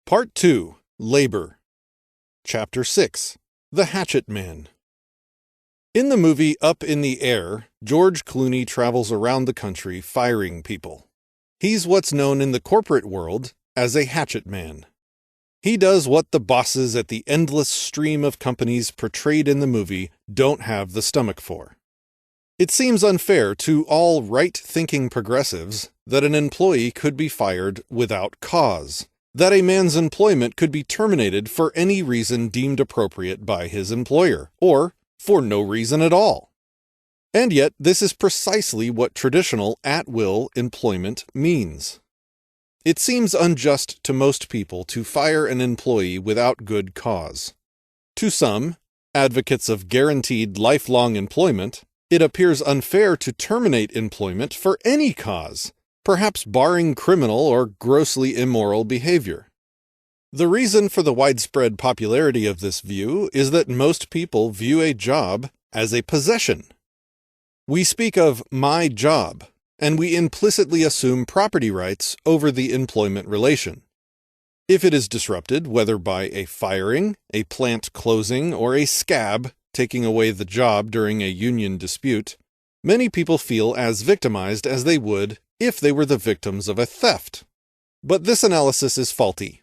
Part 2. Labor. Chapter 6. The Hatchet Man. In the movie Up in the Air, George Clooney travels around the country firing people. He's what's known in the corporate world as a hatchet man. He does what the bosses at the endless stream of companies portrayed in the movie don't have the stomach for. It seems unfair to all right-thinking progressives that an employee could be fired without cause, that a man's employment could be terminated for any reason deemed appropriate by his employer, or for no reason at all. And yet, this is precisely what traditional at-will employment means. It seems unjust to most people to fire an employee without good cause. To some, advocates of guaranteed lifelong employment, it appears unfair to terminate employment for any cause, perhaps barring criminal or grossly immoral behavior. The reason for the widespread popularity of this view is that most people view a job as a possession. We speak of my job, and we implicitly assume property rights over the employment relation. If it is disrupted, whether by a firing, a plant closing, or a scab taking away the job during a union dispute, many people feel as victimized as they would if they were the victims of a theft. But this analysis is faulty.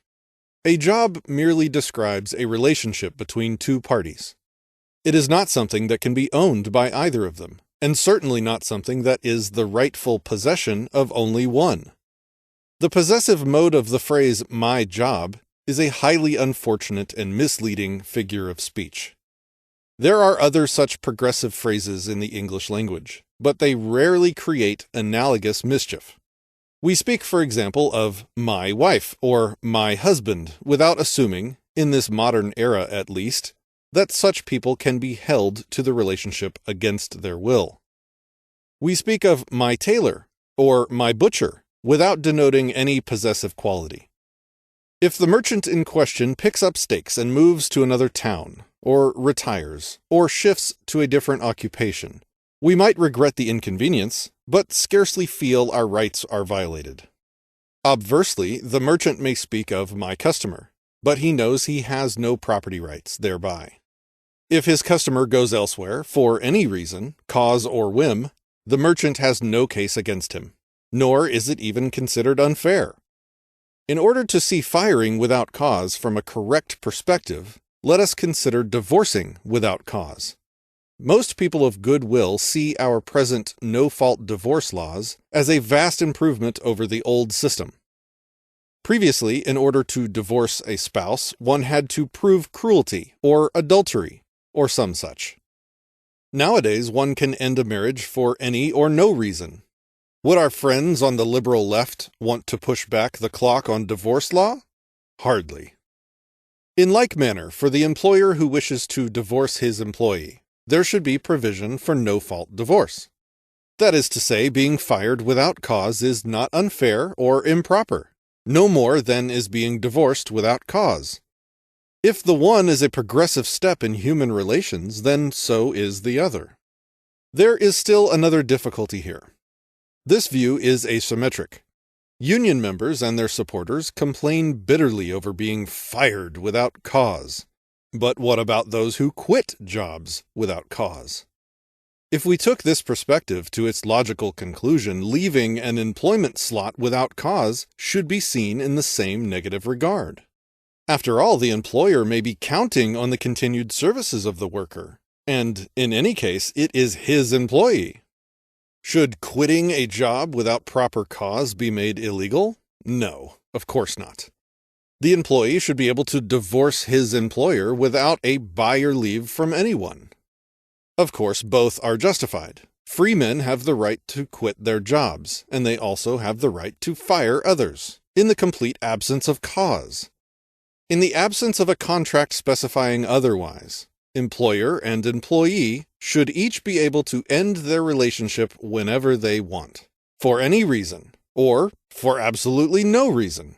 A job merely describes a relationship between two parties. It is not something that can be owned by either of them, and certainly not something that is the rightful possession of only one. The possessive mode of the phrase "my job" is a highly unfortunate and misleading figure of speech. There are other such progressive phrases in the English language, but they rarely create analogous mischief. We speak, for example, of my wife or my husband without assuming, in this modern era at least, that such people can be held to the relationship against their will. We speak of my tailor or my butcher without denoting any possessive quality. If the merchant in question picks up stakes and moves to another town, or retires, or shifts to a different occupation, we might regret the inconvenience, but scarcely feel our rights are violated. Obversely, the merchant may speak of my customer, but he knows he has no property rights thereby. If his customer goes elsewhere, for any reason, cause or whim, the merchant has no case against him, nor is it even considered unfair. In order to see firing without cause from a correct perspective, let us consider divorcing without cause. Most people of goodwill see our present no-fault divorce laws as a vast improvement over the old system. Previously, in order to divorce a spouse, one had to prove cruelty or adultery, or some such. Nowadays, one can end a marriage for any or no reason. Would our friends on the liberal left want to push back the clock on divorce law? Hardly. In like manner, for the employer who wishes to divorce his employee, there should be provision for no-fault divorce. That is to say, being fired without cause is not unfair or improper, no more than is being divorced without cause. If the one is a progressive step in human relations, then so is the other. There is still another difficulty here. This view is asymmetric. Union members and their supporters complain bitterly over being fired without cause. But what about those who quit jobs without cause? If we took this perspective to its logical conclusion, leaving an employment slot without cause should be seen in the same negative regard. After all, the employer may be counting on the continued services of the worker, and in any case, it is his employee. Should quitting a job without proper cause be made illegal? No, of course not. The employee should be able to divorce his employer without a buyer leave from anyone. Of course, both are justified. Free men have the right to quit their jobs, and they also have the right to fire others, in the complete absence of cause. In the absence of a contract specifying otherwise, employer and employee should each be able to end their relationship whenever they want, for any reason, or for absolutely no reason.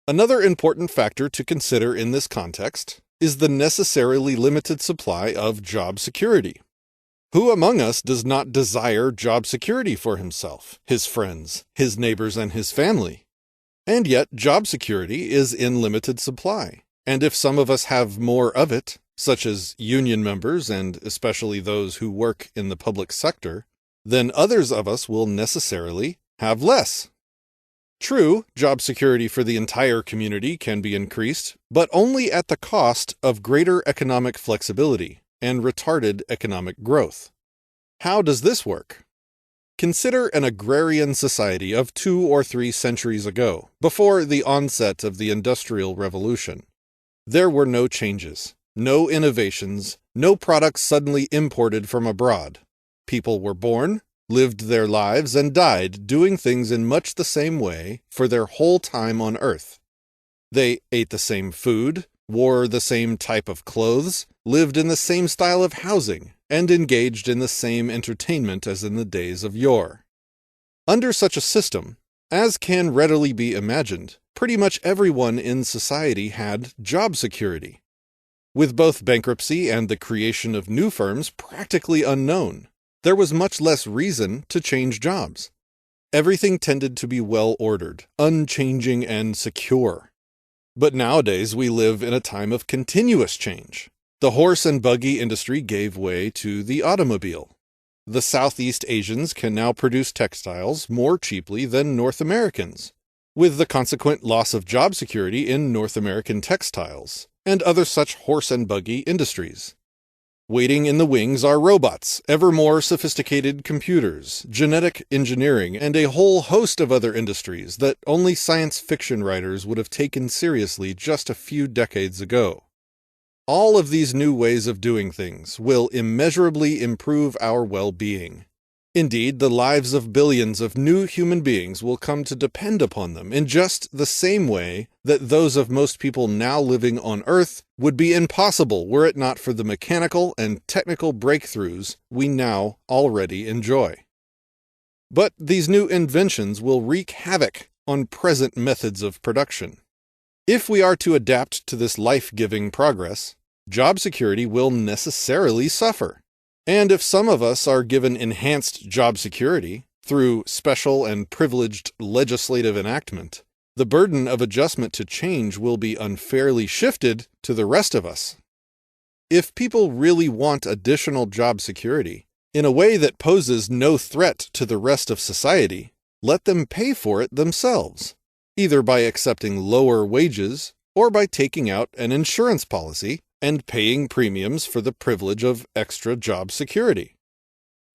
Another important factor to consider in this context is the necessarily limited supply of job security. Who among us does not desire job security for himself, his friends, his neighbors, and his family? And yet, job security is in limited supply. And if some of us have more of it, such as union members and especially those who work in the public sector, then others of us will necessarily have less. True, job security for the entire community can be increased, but only at the cost of greater economic flexibility and retarded economic growth. How does this work? Consider an agrarian society of 2 or 3 centuries ago, before the onset of the Industrial Revolution. There were no changes, no innovations, no products suddenly imported from abroad. People were born, lived their lives, and died doing things in much the same way for their whole time on Earth. They ate the same food, wore the same type of clothes, lived in the same style of housing, and engaged in the same entertainment as in the days of yore. Under such a system, as can readily be imagined, pretty much everyone in society had job security. With both bankruptcy and the creation of new firms practically unknown, there was much less reason to change jobs. Everything tended to be well-ordered, unchanging, and secure. But nowadays we live in a time of continuous change. The horse and buggy industry gave way to the automobile. The Southeast Asians can now produce textiles more cheaply than North Americans, with the consequent loss of job security in North American textiles and other such horse and buggy industries. Waiting in the wings are robots, ever more sophisticated computers, genetic engineering, and a whole host of other industries that only science fiction writers would have taken seriously just a few decades ago. All of these new ways of doing things will immeasurably improve our well-being. Indeed, the lives of billions of new human beings will come to depend upon them in just the same way that those of most people now living on Earth would be impossible were it not for the mechanical and technical breakthroughs we now already enjoy. But these new inventions will wreak havoc on present methods of production. If we are to adapt to this life-giving progress, job security will necessarily suffer. And if some of us are given enhanced job security through special and privileged legislative enactment, the burden of adjustment to change will be unfairly shifted to the rest of us. If people really want additional job security, in a way that poses no threat to the rest of society, let them pay for it themselves, either by accepting lower wages or by taking out an insurance policy and paying premiums for the privilege of extra job security.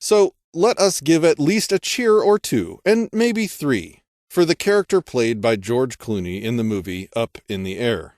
So let us give at least a cheer or 2, and maybe 3, for the character played by George Clooney in the movie Up in the Air.